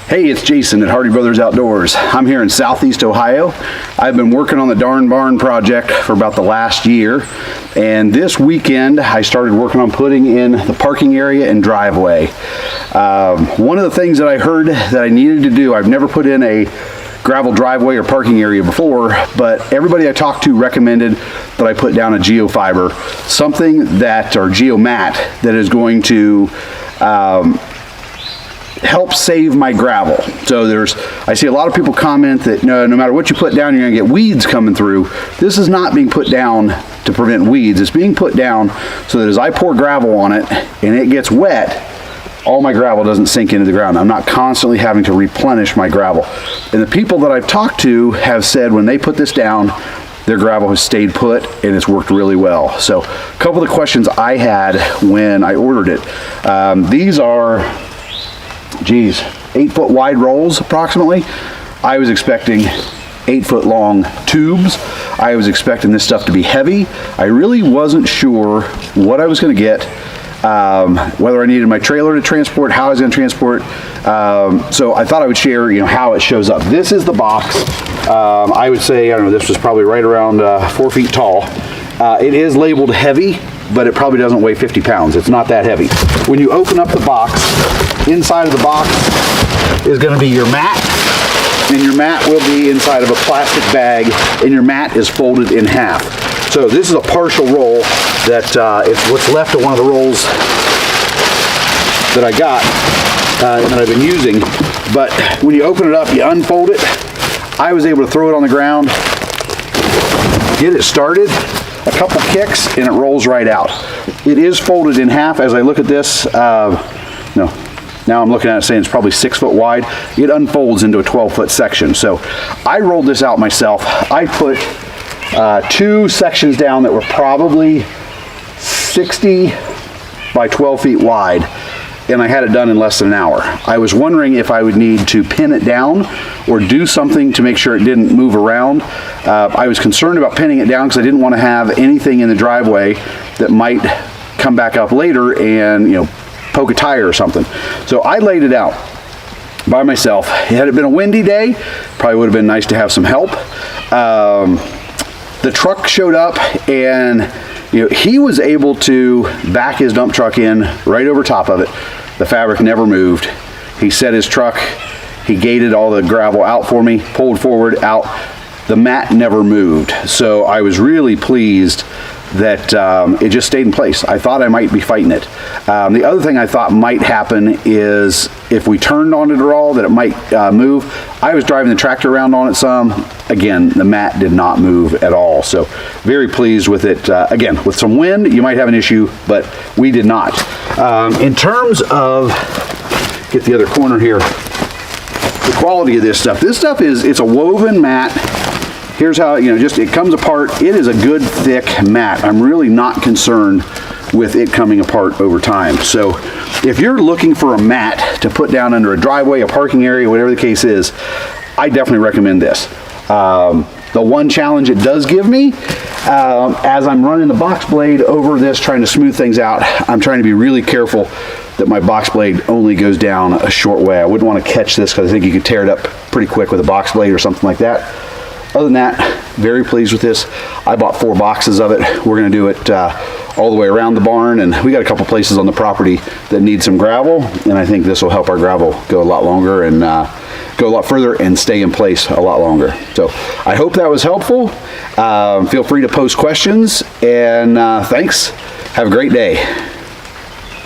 Hey, it's Jason at Hardy Brothers Outdoors. I'm here in Southeast Ohio. I've been working on the Darn Barn project for about the last year, and this weekend I started working on putting in the parking area and driveway. One of the things that I heard that I needed to do, I've never put in a gravel driveway or parking area before, but everybody I talked to recommended that I put down a geofiber, something that, or geomat, that is going to help save my gravel. So I see a lot of people comment that no matter what you put down, you're gonna get weeds coming through. This is not being put down to prevent weeds. It's being put down so that as I pour gravel on it and it gets wet, all my gravel doesn't sink into the ground. I'm not constantly having to replenish my gravel. And the people that I've talked to have said when they put this down, their gravel has stayed put and it's worked really well. So a couple of the questions I had when I ordered it. These are 8-foot wide rolls approximately. I was expecting 8-foot long tubes. I was expecting this stuff to be heavy. I really wasn't sure what I was going to get, whether I needed my trailer to transport, how I was going to transport. So I thought I would share, how it shows up. This is the box. I would say, I don't know, this was probably right around 4 feet tall. It is labeled heavy, but it probably doesn't weigh 50 pounds. It's not that heavy. When you open up the box, inside of the box is going to be your mat, and your mat will be inside of a plastic bag, and your mat is folded in half. So this is a partial roll that it's what's left of one of the rolls that I got and that I've been using. But when you open it up, you unfold it. I was able to throw it on the ground, get it started, a couple kicks, and it rolls right out. It is folded in half. As I look at this, now I'm looking at it saying it's probably 6 foot wide. It unfolds into a 12-foot section. So I rolled this out myself. I put 2 sections down that were probably 60 by 12 feet wide, and I had it done in less than an hour. I was wondering if I would need to pin it down or do something to make sure it didn't move around. I was concerned about pinning it down because I didn't want to have anything in the driveway that might come back up later and poke a tire or something. So I laid it out by myself. Had it been a windy day, probably would have been nice to have some help. The truck showed up, and he was able to back his dump truck in right over top of it. The fabric never moved. He set his truck, he gated all the gravel out for me, pulled forward, out. The mat never moved. So I was really pleased that it just stayed in place. I thought I might be fighting it. The other thing I thought might happen is if we turned on it at all, that it might move. I was driving the tractor around on it some. Again, the mat did not move at all. So very pleased with it. Again, with some wind, you might have an issue, but we did not. In terms of, get the other corner here, the quality of this stuff is, it's a woven mat. Here's how, it comes apart. It is a good thick mat. I'm really not concerned with it coming apart over time. So if you're looking for a mat to put down under a driveway, a parking area, whatever the case is, I definitely recommend this. The one challenge it does give me, as I'm running the box blade over this, trying to smooth things out, I'm trying to be really careful that my box blade only goes down a short way. I wouldn't want to catch this because I think you could tear it up pretty quick with a box blade or something like that. Other than that, very pleased with this. I bought 4 boxes of it. We're going to do it all the way around the barn, and we got a couple places on the property that need some gravel, and I think this will help our gravel go a lot longer and go a lot further and stay in place a lot longer. So I hope that was helpful. Feel free to post questions, and thanks. Have a great day.